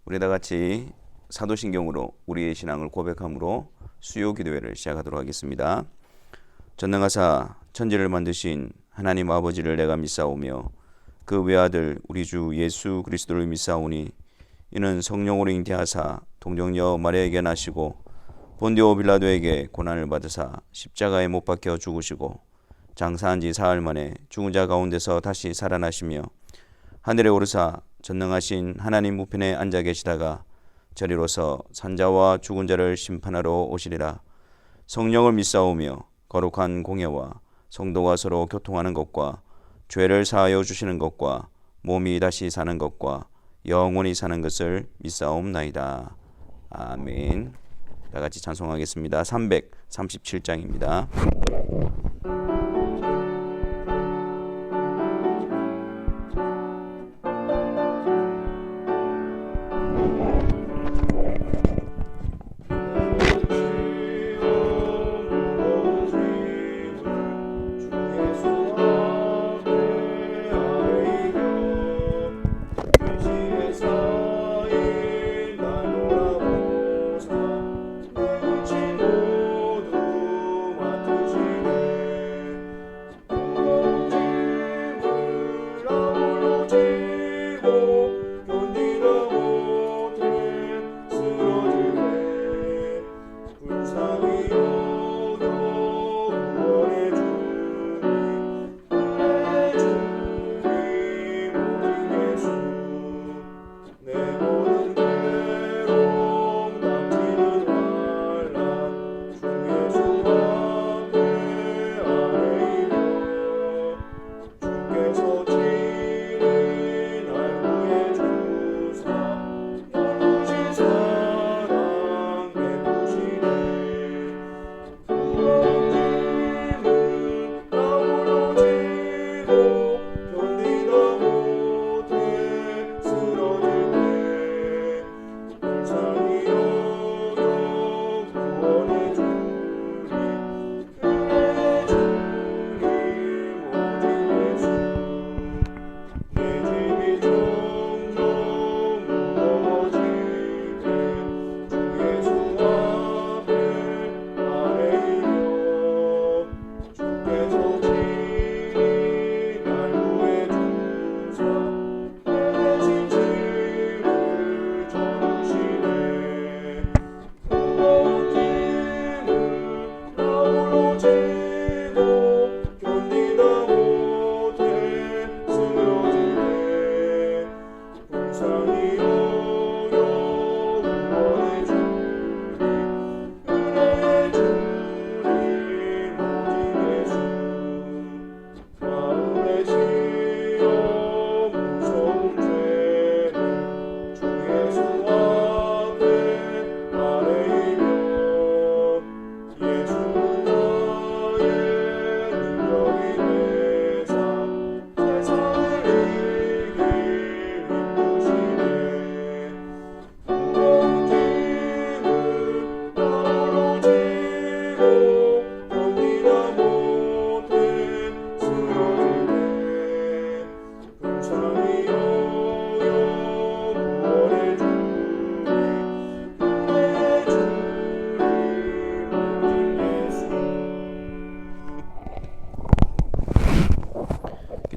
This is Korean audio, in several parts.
우리 다 같이 사도신경으로 우리의 신앙을 고백함으로 수요 기도회를 시작하도록 하겠습니다. 전능하사 천지를 만드신 하나님 아버지를 내가 믿사오며 그 외아들 우리 주 예수 그리스도를 믿사오니 이는 성령으로 잉태하사 동정녀 마리아에게 나시고 본디오 빌라도에게 고난을 받으사 십자가에 못 박혀 죽으시고 장사한 지 사흘 만에 죽은 자 가운데서 다시 살아나시며 하늘에 오르사 전능하신 하나님 우편에 앉아 계시다가 저리로서 산자와 죽은 자를 심판하러 오시리라. 성령을 믿사오며 거룩한 공예와 성도가 서로 교통하는 것과 죄를 사하여 주시는 것과 몸이 다시 사는 것과 영원히 사는 것을 믿사옵나이다. 아멘. 다 같이 찬송하겠습니다. 337장입니다.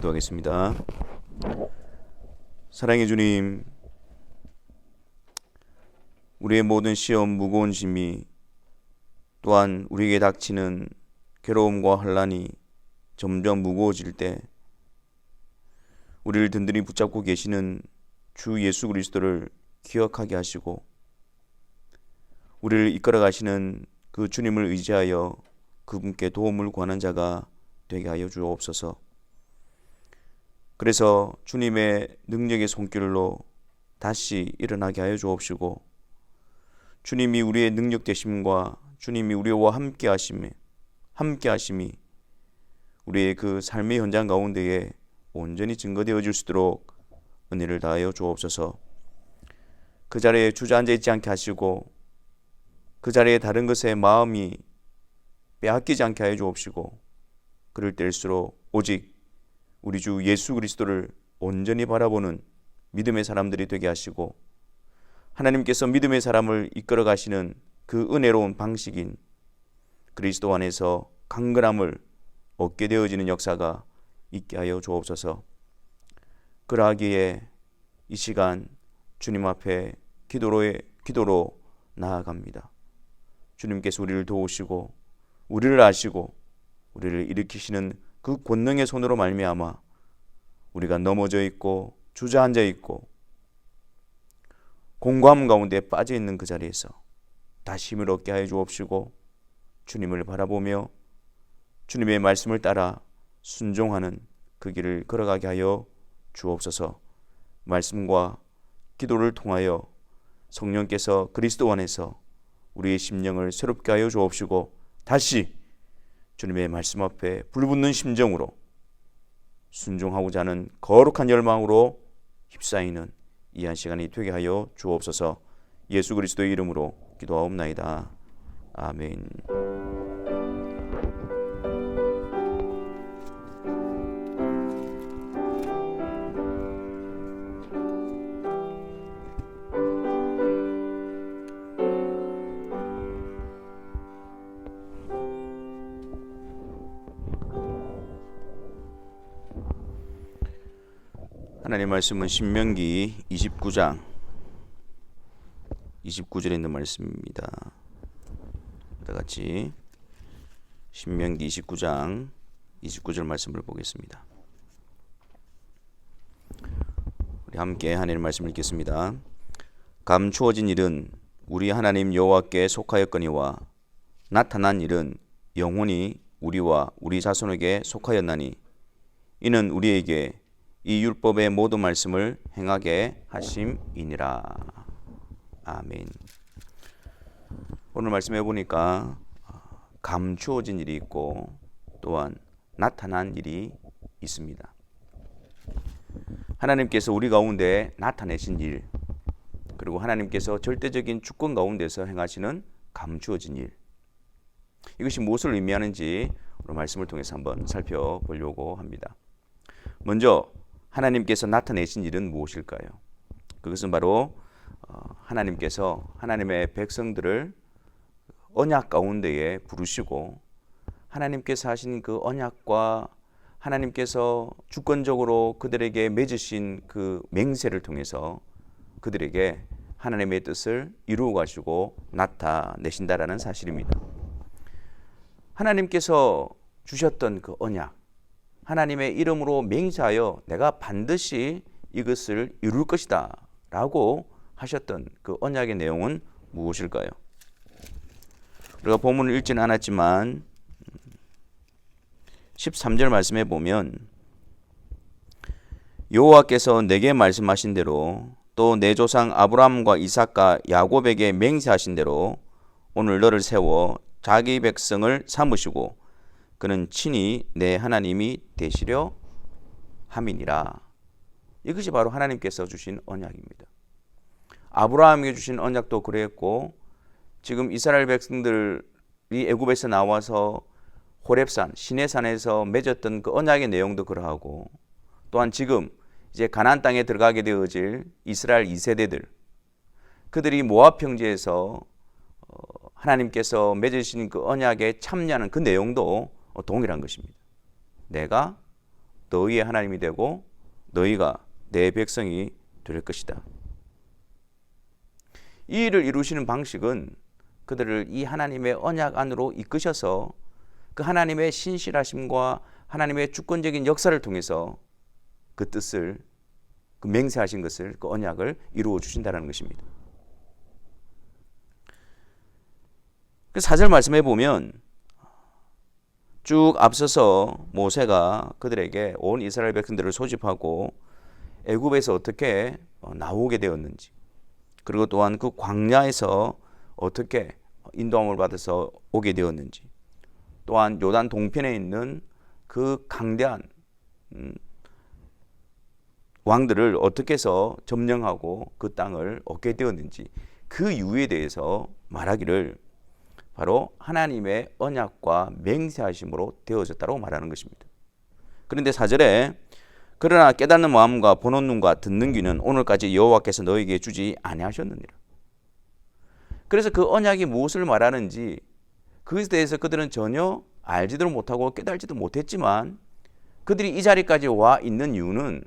기도하겠습니다. 사랑의 주님, 우리의 모든 시험, 무거운 짐이 또한 우리에게 닥치는 괴로움과 환난이 점점 무거워질 때 우리를 든든히 붙잡고 계시는 주 예수 그리스도를 기억하게 하시고 우리를 이끌어 가시는 그 주님을 의지하여 그분께 도움을 구하는 자가 되게 하여 주옵소서. 그래서 주님의 능력의 손길로 다시 일어나게 하여 주옵시고 주님이 우리의 능력 되심과 주님이 우리와 함께 하심이 우리의 그 삶의 현장 가운데에 온전히 증거되어질 수 있도록 은혜를 다하여 주옵소서. 그 자리에 주저앉아 있지 않게 하시고 그 자리에 다른 것에 마음이 빼앗기지 않게 하여 주옵시고 그럴 때일수록 오직 우리 주 예수 그리스도를 온전히 바라보는 믿음의 사람들이 되게 하시고 하나님께서 믿음의 사람을 이끌어 가시는 그 은혜로운 방식인 그리스도 안에서 강건함을 얻게 되어지는 역사가 있게 하여 주옵소서. 그러하기에 이 시간 주님 앞에 기도로 나아갑니다. 주님께서 우리를 도우시고 우리를 아시고 우리를 일으키시는 그 권능의 손으로 말미암아 우리가 넘어져 있고 주저앉아 있고 공고함 가운데 빠져 있는 그 자리에서 다시 힘을 얻게 하여 주옵시고 주님을 바라보며 주님의 말씀을 따라 순종하는 그 길을 걸어가게 하여 주옵소서. 말씀과 기도를 통하여 성령께서 그리스도 안에서 우리의 심령을 새롭게 하여 주옵시고 다시 주님의 말씀 앞에 불붙는 심정으로 순종하고자 하는 거룩한 열망으로 휩싸이는 이 한 시간이 되게 하여 주옵소서. 예수 그리스도의 이름으로 기도하옵나이다. 아멘. 하나님의 말씀은 신명기 29장 29절에 있는 말씀입니다. 다같이 신명기 29장 29절 말씀을 보겠습니다. 우리 함께 하나님의 말씀을 읽겠습니다. 감추어진 일은 우리 하나님 여호와께 속하였거니와 나타난 일은 영원히 우리와 우리 자손에게 속하였나니 이는 우리에게 이 율법의 모든 말씀을 행하게 하심이니라. 아멘. 오늘 말씀해 보니까 감추어진 일이 있고 또한 나타난 일이 있습니다. 하나님께서 우리 가운데 나타내신 일, 그리고 하나님께서 절대적인 주권 가운데서 행하시는 감추어진 일, 이것이 무엇을 의미하는지 오늘 말씀을 통해서 한번 살펴보려고 합니다. 먼저 하나님께서 나타내신 일은 무엇일까요? 그것은 바로 하나님께서 하나님의 백성들을 언약 가운데에 부르시고 하나님께서 하신 그 언약과 하나님께서 주권적으로 그들에게 맺으신 그 맹세를 통해서 그들에게 하나님의 뜻을 이루어 가시고 나타내신다라는 사실입니다. 하나님께서 주셨던 그 언약, 하나님의 이름으로 맹세하여 내가 반드시 이것을 이룰 것이다 라고 하셨던 그 언약의 내용은 무엇일까요? 우리가 본문을 읽지는 않았지만 13절 말씀에 보면 여호와께서 내게 말씀하신 대로 또 내 조상 아브라함과 이삭과 야곱에게 맹세하신 대로 오늘 너를 세워 자기 백성을 삼으시고 그는 친히 내 하나님이 되시려 함이니라. 이것이 바로 하나님께서 주신 언약입니다. 아브라함에게 주신 언약도 그랬고 지금 이스라엘 백성들이 애굽에서 나와서 호렙산, 시내산에서 맺었던 그 언약의 내용도 그러하고 또한 지금 이제 가나안 땅에 들어가게 되어질 이스라엘 2세대들, 그들이 모압 평지에서 하나님께서 맺으신 그 언약에 참여하는 그 내용도 동일한 것입니다. 내가 너희의 하나님이 되고 너희가 내 백성이 될 것이다. 이 일을 이루시는 방식은 그들을 이 하나님의 언약 안으로 이끄셔서 그 하나님의 신실하심과 하나님의 주권적인 역사를 통해서 그 뜻을, 그 맹세하신 것을, 그 언약을 이루어 주신다는 것입니다. 그 4절 말씀해 보면 쭉 앞서서 모세가 그들에게 온 이스라엘 백성들을 소집하고 애굽에서 어떻게 나오게 되었는지, 그리고 또한 그 광야에서 어떻게 인도함을 받아서 오게 되었는지, 또한 요단 동편에 있는 그 강대한 왕들을 어떻게 해서 점령하고 그 땅을 얻게 되었는지, 그 이유에 대해서 말하기를 바로 하나님의 언약과 맹세하심으로 되어졌다고 말하는 것입니다. 그런데 4절에 그러나 깨닫는 마음과 보는 눈과 듣는 귀는 오늘까지 여호와께서 너에게 주지 아니하셨느니라. 그래서 그 언약이 무엇을 말하는지 그것에 대해서 그들은 전혀 알지도 못하고 깨달지도 못했지만 그들이 이 자리까지 와 있는 이유는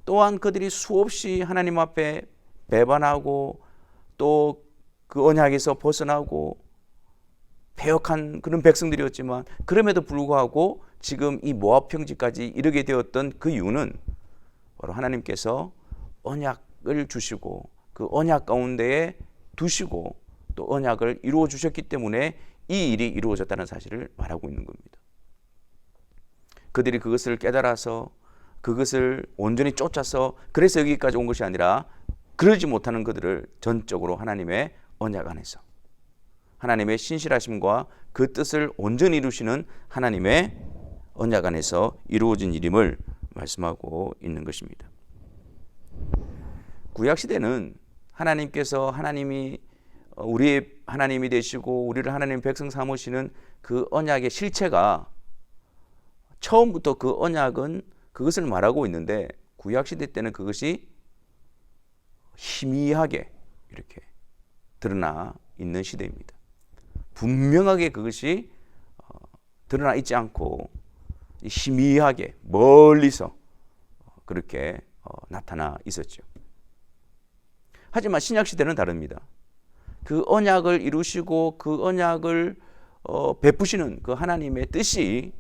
또한 그들이 수없이 하나님 앞에 배반하고 또 그 언약에서 벗어나고 패역한 그런 백성들이었지만 그럼에도 불구하고 지금 이 모압 평지까지 이르게 되었던 그 이유는 바로 하나님께서 언약을 주시고 그 언약 가운데에 두시고 또 언약을 이루어 주셨기 때문에 이 일이 이루어졌다는 사실을 말하고 있는 겁니다. 그들이 그것을 깨달아서 그것을 온전히 쫓아서 그래서 여기까지 온 것이 아니라 그러지 못하는 그들을 전적으로 하나님의 언약 안에서 하나님의 신실하심과 그 뜻을 온전히 이루시는 하나님의 언약 안에서 이루어진 일임을 말씀하고 있는 것입니다. 구약시대는 하나님께서 하나님이 우리의 하나님이 되시고 우리를 하나님 백성 삼으시는 그 언약의 실체가 처음부터 그 언약은 그것을 말하고 있는데 구약시대 때는 그것이 희미하게 이렇게 드러나 있는 시대입니다. 분명하게 그것이 드러나 있지 않고 희미하게 멀리서 그렇게 나타나 있었죠. 하지만 신약시대는 다릅니다. 그 언약을 이루시고 그 언약을 베푸시는 그 하나님의 뜻이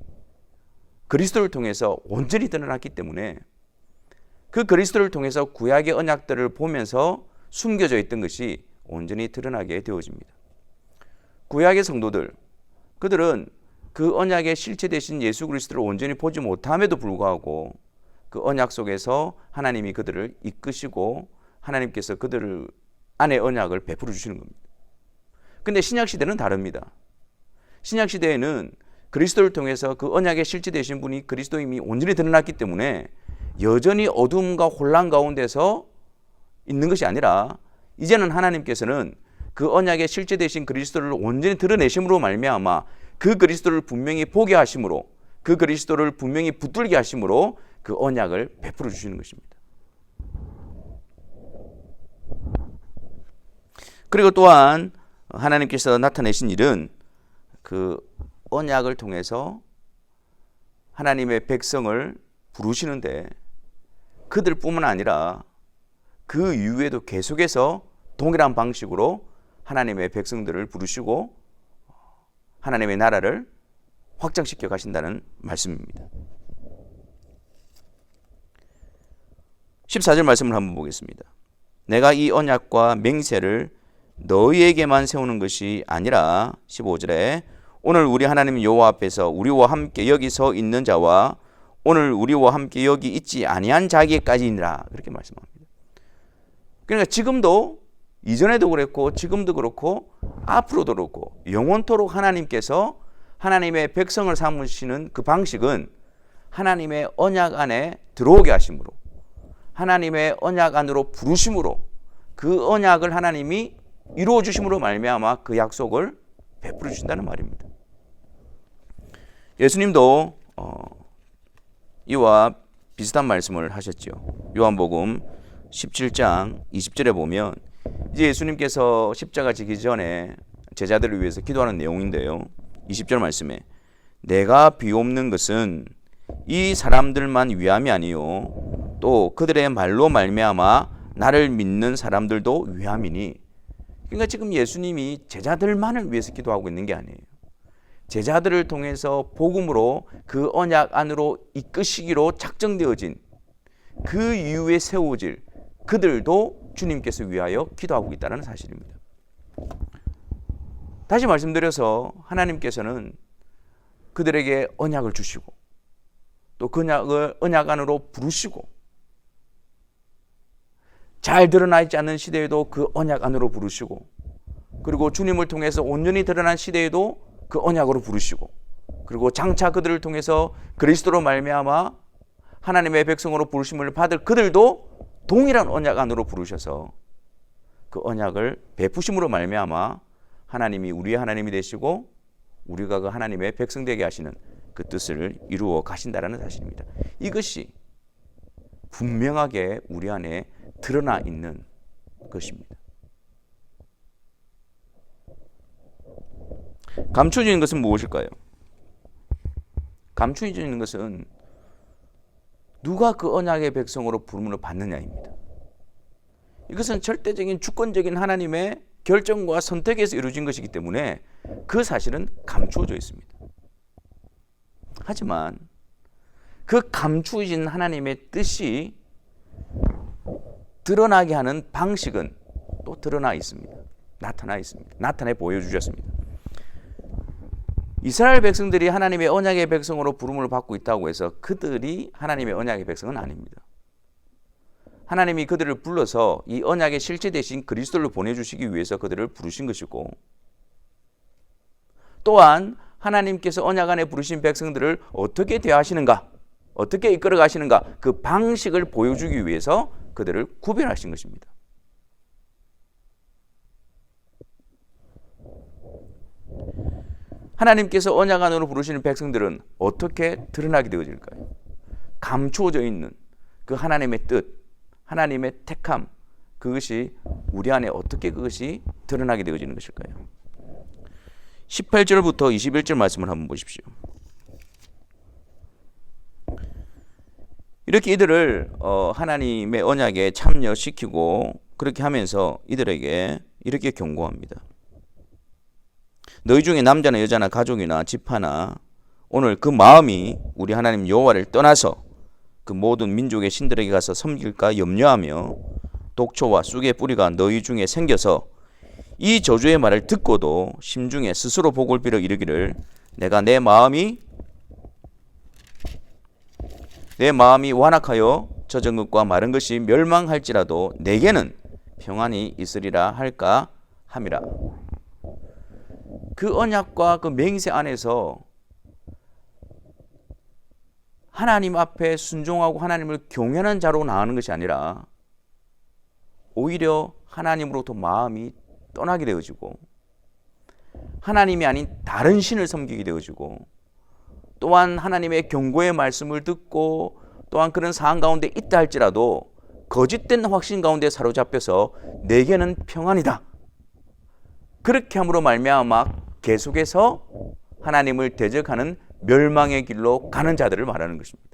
그리스도를 통해서 온전히 드러났기 때문에 그 그리스도를 통해서 구약의 언약들을 보면서 숨겨져 있던 것이 온전히 드러나게 되어집니다. 구약의 성도들, 그들은 그 언약의 실체 되신 예수 그리스도를 온전히 보지 못함에도 불구하고 그 언약 속에서 하나님이 그들을 이끄시고 하나님께서 그들을 안에 언약을 베풀어 주시는 겁니다. 근데 신약시대는 다릅니다. 신약시대에는 그리스도를 통해서 그 언약의 실체 되신 분이 그리스도임이 온전히 드러났기 때문에 여전히 어둠과 혼란 가운데서 있는 것이 아니라 이제는 하나님께서는 그 언약의 실체 되신 그리스도를 온전히 드러내심으로 말미암아 그 그리스도를 분명히 보게 하심으로 그 그리스도를 분명히 붙들게 하심으로 그 언약을 베풀어 주시는 것입니다. 그리고 또한 하나님께서 나타내신 일은 그 언약을 통해서 하나님의 백성을 부르시는데 그들뿐만 아니라 그 이후에도 계속해서 동일한 방식으로 하나님의 백성들을 부르시고 하나님의 나라를 확장시켜 가신다는 말씀입니다. 14절 말씀을 한번 보겠습니다. 내가 이 언약과 맹세를 너희에게만 세우는 것이 아니라 15절에 오늘 우리 하나님 여호와 앞에서 우리와 함께 여기 서 있는 자와 오늘 우리와 함께 여기 있지 아니한 자에게까지니라 그렇게 말씀합니다. 그러니까 지금도 이전에도 그랬고 지금도 그렇고 앞으로도 그렇고 영원토록 하나님께서 하나님의 백성을 삼으시는 그 방식은 하나님의 언약 안에 들어오게 하심으로 하나님의 언약 안으로 부르심으로 그 언약을 하나님이 이루어 주심으로 말미암아 그 약속을 베풀어 주신다는 말입니다. 예수님도 이와 비슷한 말씀을 하셨죠. 요한복음 17장 20절에 보면 이제 예수님께서 십자가 지기 전에 제자들을 위해서 기도하는 내용인데요. 20절 말씀에 내가 비옵는 것은 이 사람들만 위함이 아니요 또 그들의 말로 말미암아 나를 믿는 사람들도 위함이니. 그러니까 지금 예수님이 제자들만을 위해서 기도하고 있는 게 아니에요. 제자들을 통해서 복음으로 그 언약 안으로 이끄시기로 작정되어진 그 이후에 세워질 그들도 주님께서 위하여 기도하고 있다는 사실입니다. 다시 말씀드려서 하나님께서는 그들에게 언약을 주시고 또 그 언약 안으로 부르시고 잘 드러나 있지 않는 시대에도 그 언약 안으로 부르시고 그리고 주님을 통해서 온전히 드러난 시대에도 그 언약으로 부르시고 그리고 장차 그들을 통해서 그리스도로 말미암아 하나님의 백성으로 부르심을 받을 그들도 동일한 언약 안으로 부르셔서 그 언약을 베푸심으로 말미암아 하나님이 우리의 하나님이 되시고 우리가 그 하나님의 백성 되게 하시는 그 뜻을 이루어 가신다라는 사실입니다. 이것이 분명하게 우리 안에 드러나 있는 것입니다. 감추어지는 것은 무엇일까요? 감추어지는 것은 누가 그 언약의 백성으로 부름을 받느냐입니다. 이것은 절대적인 주권적인 하나님의 결정과 선택에서 이루어진 것이기 때문에 그 사실은 감추어져 있습니다. 하지만 그 감추어진 하나님의 뜻이 드러나게 하는 방식은 또 드러나 있습니다. 나타나 있습니다. 나타내 보여주셨습니다. 이스라엘 백성들이 하나님의 언약의 백성으로 부름을 받고 있다고 해서 그들이 하나님의 언약의 백성은 아닙니다. 하나님이 그들을 불러서 이 언약의 실체 대신 그리스도를 보내주시기 위해서 그들을 부르신 것이고, 또한 하나님께서 언약 안에 부르신 백성들을 어떻게 대하시는가, 어떻게 이끌어 가시는가, 그 방식을 보여주기 위해서 그들을 구별하신 것입니다. 하나님께서 언약 안으로 부르시는 백성들은 어떻게 드러나게 되어질까요? 감추어져 있는 그 하나님의 뜻, 하나님의 택함, 그것이 우리 안에 어떻게 그것이 드러나게 되어지는 것일까요? 18절부터 21절 말씀을 한번 보십시오. 이렇게 이들을 하나님의 언약에 참여시키고 그렇게 하면서 이들에게 이렇게 경고합니다. 너희 중에 남자나 여자나 가족이나 지파나 오늘 그 마음이 우리 하나님 여호와를 떠나서 그 모든 민족의 신들에게 가서 섬길까 염려하며 독초와 쑥의 뿌리가 너희 중에 생겨서 이 저주의 말을 듣고도 심중에 스스로 복을 빌어 이르기를 내가 내 마음이 완악하여 젖은 것과 마른 것이 멸망할지라도 내게는 평안이 있으리라 할까 함이라. 그 언약과 그 맹세 안에서 하나님 앞에 순종하고 하나님을 경외하는 자로 나가는 것이 아니라 오히려 하나님으로부터 마음이 떠나게 되어지고 하나님이 아닌 다른 신을 섬기게 되어지고 또한 하나님의 경고의 말씀을 듣고 또한 그런 상황 가운데 있다 할지라도 거짓된 확신 가운데 사로잡혀서 내게는 평안이다. 그렇게 함으로 말미암아 계속해서 하나님을 대적하는 멸망의 길로 가는 자들을 말하는 것입니다.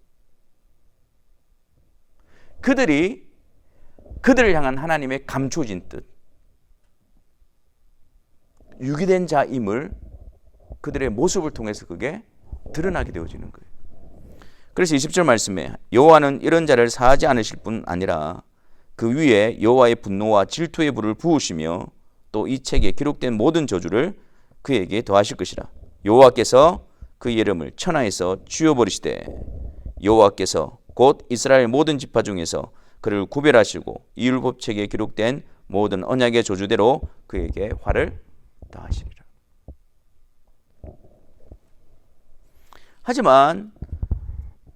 그들을 향한 하나님의 감춰진 뜻, 유기된 자임을 그들의 모습을 통해서 그게 드러나게 되어지는 거예요. 그래서 20절 말씀에 여호와는 이런 자를 사하지 않으실 뿐 아니라 그 위에 여호와의 분노와 질투의 불을 부으시며 또 이 책에 기록된 모든 저주를 그에게 더하실 것이라. 여호와께서 그 이름을 천하에서 지워버리시되 여호와께서 곧 이스라엘 모든 지파 중에서 그를 구별하시고 이 율법책에 기록된 모든 언약의 저주대로 그에게 화를 더하시리라. 하지만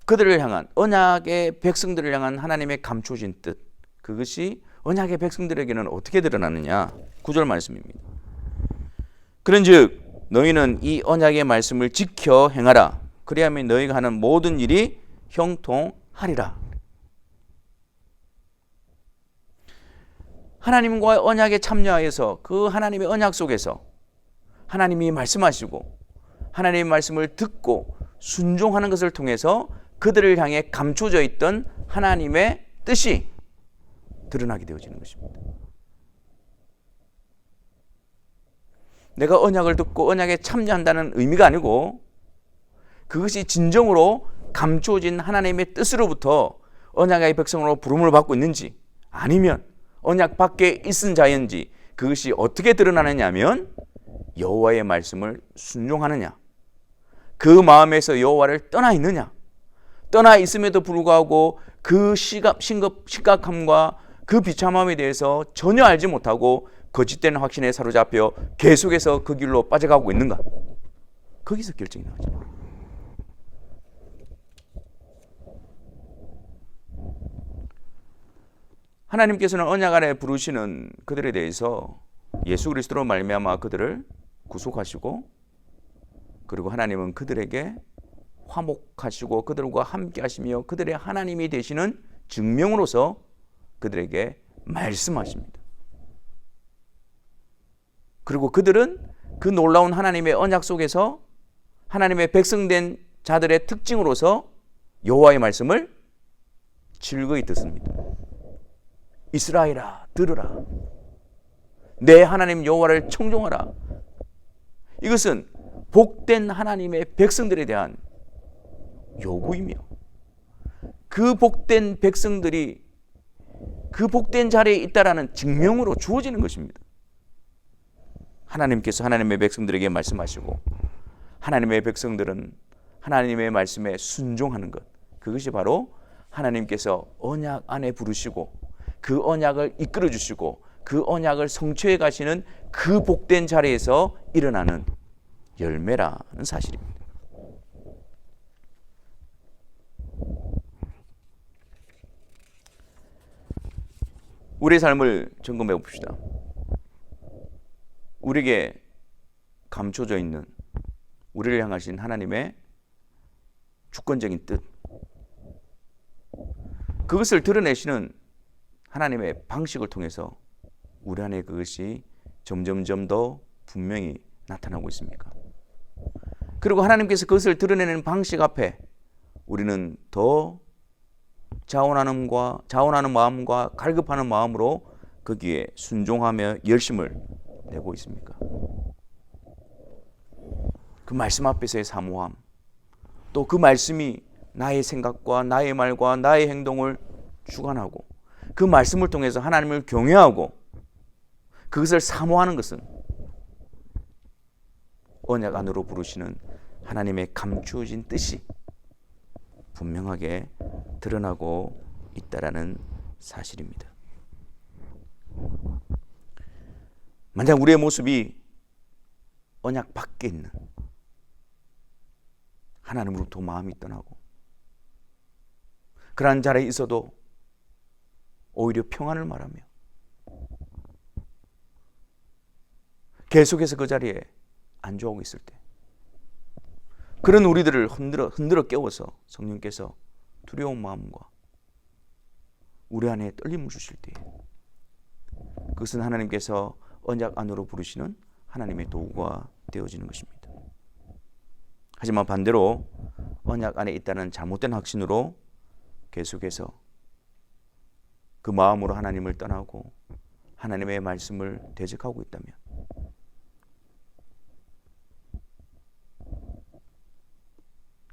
그들을 향한 언약의 백성들을 향한 하나님의 감춰진 뜻, 그것이 언약의 백성들에게는 어떻게 드러나느냐? 9절 말씀입니다. 그런즉 너희는 이 언약의 말씀을 지켜 행하라. 그리하면 너희가 하는 모든 일이 형통하리라. 하나님과의 언약에 참여하여서 그 하나님의 언약 속에서 하나님이 말씀하시고 하나님의 말씀을 듣고 순종하는 것을 통해서 그들을 향해 감춰져 있던 하나님의 뜻이 드러나게 되어지는 것입니다. 내가 언약을 듣고 언약에 참여한다는 의미가 아니고 그것이 진정으로 감춰진 하나님의 뜻으로부터 언약의 백성으로 부름을 받고 있는지 아니면 언약 밖에 있은 자인지 그것이 어떻게 드러나느냐 하면 여호와의 말씀을 순종하느냐, 그 마음에서 여호와를 떠나 있느냐, 떠나 있음에도 불구하고 그 심각함과 그 비참함에 대해서 전혀 알지 못하고 거짓된 확신에 사로잡혀 계속해서 그 길로 빠져가고 있는가, 거기서 결정이 나죠. 하나님께서는 언약 안에 부르시는 그들에 대해서 예수 그리스도로 말미암아 그들을 구속하시고 그리고 하나님은 그들에게 화목하시고 그들과 함께 하시며 그들의 하나님이 되시는 증명으로서 그들에게 말씀하십니다. 그리고 그들은 그 놀라운 하나님의 언약 속에서 하나님의 백성된 자들의 특징으로서 여호와의 말씀을 즐거이 듣습니다. 이스라엘아 들으라. 내 하나님 여호와를 청종하라. 이것은 복된 하나님의 백성들에 대한 요구이며 그 복된 백성들이 그 복된 자리에 있다라는 증명으로 주어지는 것입니다. 하나님께서 하나님의 백성들에게 말씀하시고 하나님의 백성들은 하나님의 말씀에 순종하는 것, 그것이 바로 하나님께서 언약 안에 부르시고 그 언약을 이끌어 주시고 그 언약을 성취해 가시는 그 복된 자리에서 일어나는 열매라는 사실입니다. 우리의 삶을 점검해 봅시다. 우리에게 감춰져 있는 우리를 향하신 하나님의 주권적인 뜻, 그것을 드러내시는 하나님의 방식을 통해서 우리 안에 그것이 점점점 더 분명히 나타나고 있습니까? 그리고 하나님께서 그것을 드러내는 방식 앞에 우리는 더 자원하는 마음과 갈급하는 마음으로 거기에 순종하며 열심을 내고 있습니까? 그 말씀 앞에서의 사모함, 또 그 말씀이 나의 생각과 나의 말과 나의 행동을 주관하고 그 말씀을 통해서 하나님을 경외하고 그것을 사모하는 것은 언약 안으로 부르시는 하나님의 감추어진 뜻이 분명하게 드러나고 있다라는 사실입니다. 만약 우리의 모습이 언약 밖에 있는 하나님으로부터 마음이 떠나고 그러한 자리에 있어도 오히려 평안을 말하며 계속해서 그 자리에 안주하고 있을 때 그런 우리들을 흔들어 깨워서 성령께서 두려운 마음과 우리 안에 떨림을 주실 때 그것은 하나님께서 언약 안으로 부르시는 하나님의 도구가 되어지는 것입니다. 하지만 반대로 언약 안에 있다는 잘못된 확신으로 계속해서 그 마음으로 하나님을 떠나고 하나님의 말씀을 대적하고 있다면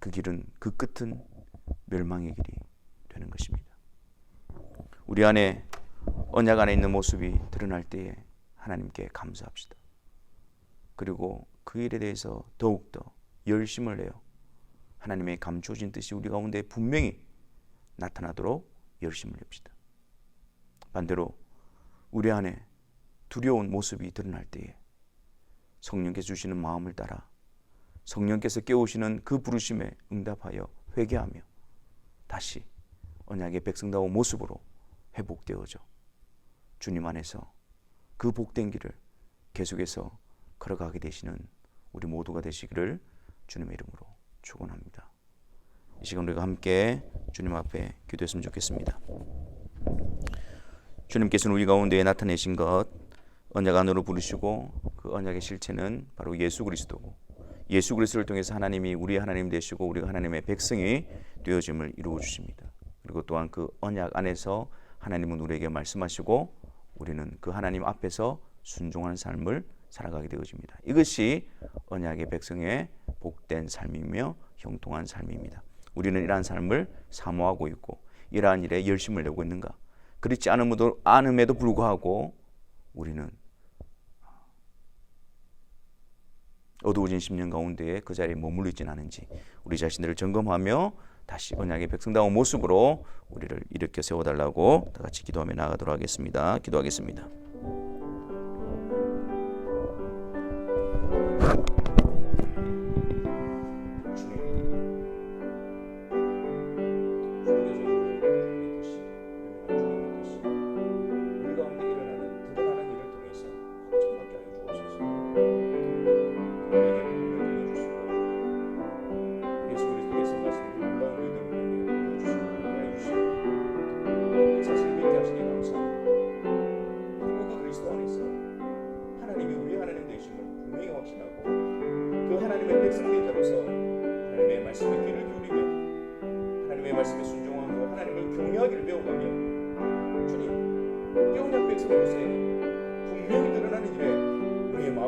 그 길은, 그 끝은 멸망의 길이 되는 것입니다. 우리 안에 언약 안에 있는 모습이 드러날 때에 하나님께 감사합시다. 그리고 그 일에 대해서 더욱더 열심을 내어 하나님의 감추어진 뜻이 우리 가운데 분명히 나타나도록 열심을 냅시다. 반대로 우리 안에 두려운 모습이 드러날 때에 성령께서 주시는 마음을 따라 성령께서 깨우시는 그 부르심에 응답하여 회개하며 다시 언약의 백성다운 모습으로 회복되어져 주님 안에서 그 복된 길을 계속해서 걸어가게 되시는 우리 모두가 되시기를 주님의 이름으로 축원합니다. 이 시간 우리가 함께 주님 앞에 기도했으면 좋겠습니다. 주님께서는 우리 가운데 나타내신 것 언약 안으로 부르시고 그 언약의 실체는 바로 예수 그리스도고 예수 그리스도를 통해서 하나님이 우리의 하나님 되시고 우리가 하나님의 백성이 되어짐을 이루어 주십니다. 그리고 또한 그 언약 안에서 하나님은 우리에게 말씀하시고 우리는 그 하나님 앞에서 순종하는 삶을 살아가게 되어집니다. 이것이 언약의 백성의 복된 삶이며 형통한 삶입니다. 우리는 이러한 삶을 사모하고 있고 이러한 일에 열심을 내고 있는가? 그렇지 않음에도 불구하고 우리는 어두워진 10년 가운데에 그 자리에 머물러 있지는 않은지 우리 자신들을 점검하며 다시 언약의 백성다운 모습으로 우리를 일으켜 세워달라고 다 같이 기도하며 나아가도록 하겠습니다. 기도하겠습니다.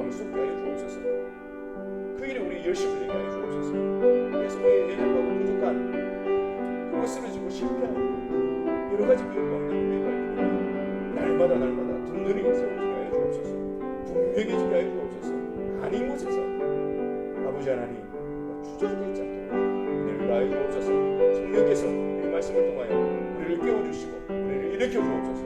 마음을 쏟게 하여 주옵소서. 그 일에 우리 열심을 내게 하여 주옵소서. 그래서 우리의 연약하고 부족한 그리고 쓰러지고 실패하고 여러 가지 그 가운데 우리의 발길이 날마다 든든히 세워지게 하여 주옵소서. 분명해지게 하여 주옵소서. 아닌 곳에서 아버지 하나님 주저주게 있지 않도록 은혜를 다하여 주옵소서. 성령께서 이 말씀을 통하여 우리를 깨워주시고 우리를 일으켜 주옵소서.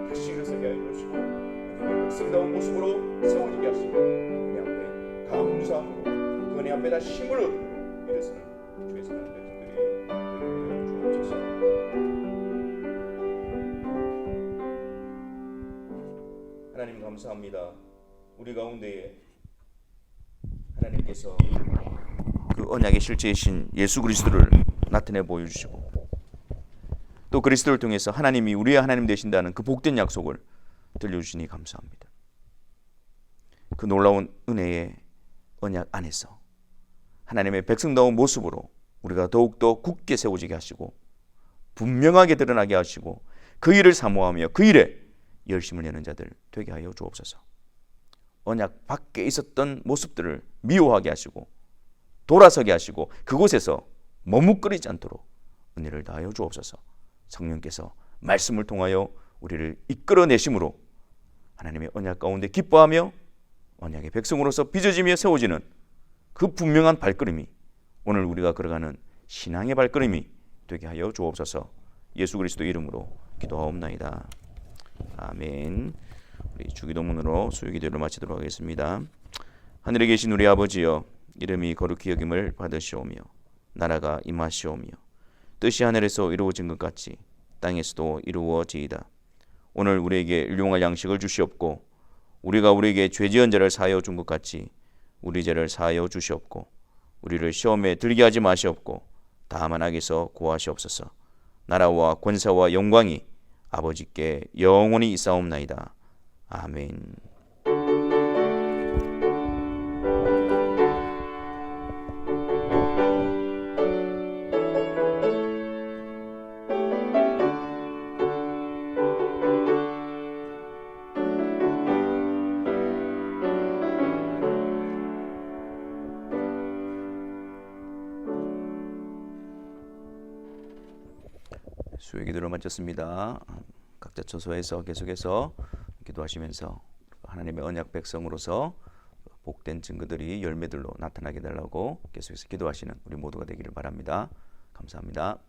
다시 일어서게 하여 주시고 은혜의 백성다운 모습으로 세워지게 하시고 은혜 앞에 감사함으로 그 은혜 앞에 다시 힘을 얻고 일어서는 주의 사랑하는 백성들이 되게 하여 주옵소서. 하나님 감사합니다. 우리 가운데에 하나님께서 그 언약의 실제이신 예수 그리스도를 나타내 보여주시고 또 그리스도를 통해서 하나님이 우리의 하나님 되신다는 그 복된 약속을 들려주시니 감사합니다. 그 놀라운 은혜의 언약 안에서 하나님의 백성다운 모습으로 우리가 더욱더 굳게 세워지게 하시고 분명하게 드러나게 하시고 그 일을 사모하며 그 일에 열심을 내는 자들 되게 하여 주옵소서. 언약 밖에 있었던 모습들을 미워하게 하시고 돌아서게 하시고 그곳에서 머뭇거리지 않도록 은혜를 다하여 주옵소서. 성령께서 말씀을 통하여 우리를 이끌어내심으로 하나님의 언약 가운데 기뻐하며 언약의 백성으로서 빚어지며 세워지는 그 분명한 발걸음이 오늘 우리가 걸어가는 신앙의 발걸음이 되게 하여 주옵소서. 예수 그리스도 이름으로 기도하옵나이다. 아멘. 우리 주기도문으로 수요기도를 마치도록 하겠습니다. 하늘에 계신 우리 아버지여, 이름이 거룩히 여김을 받으시오며 나라가 임하시오며 뜻이 하늘에서 이루어진 것 같이 땅에서도 이루어지이다. 오늘 우리에게 일용할 양식을 주시옵고 우리가 우리에게 죄 지은 자를 사하여 준 것 같이 우리 죄를 사하여 주시옵고 우리를 시험에 들게 하지 마시옵고 다만 악에서 구하시옵소서. 나라와 권세와 영광이 아버지께 영원히 있사옵나이다. 아멘. 수요 기도를 마쳤습니다. 각자 처소에서 계속해서 기도하시면서 하나님의 언약 백성으로서 복된 증거들이 열매들로 나타나게 달라고 계속해서 기도하시는 우리 모두가 되기를 바랍니다. 감사합니다.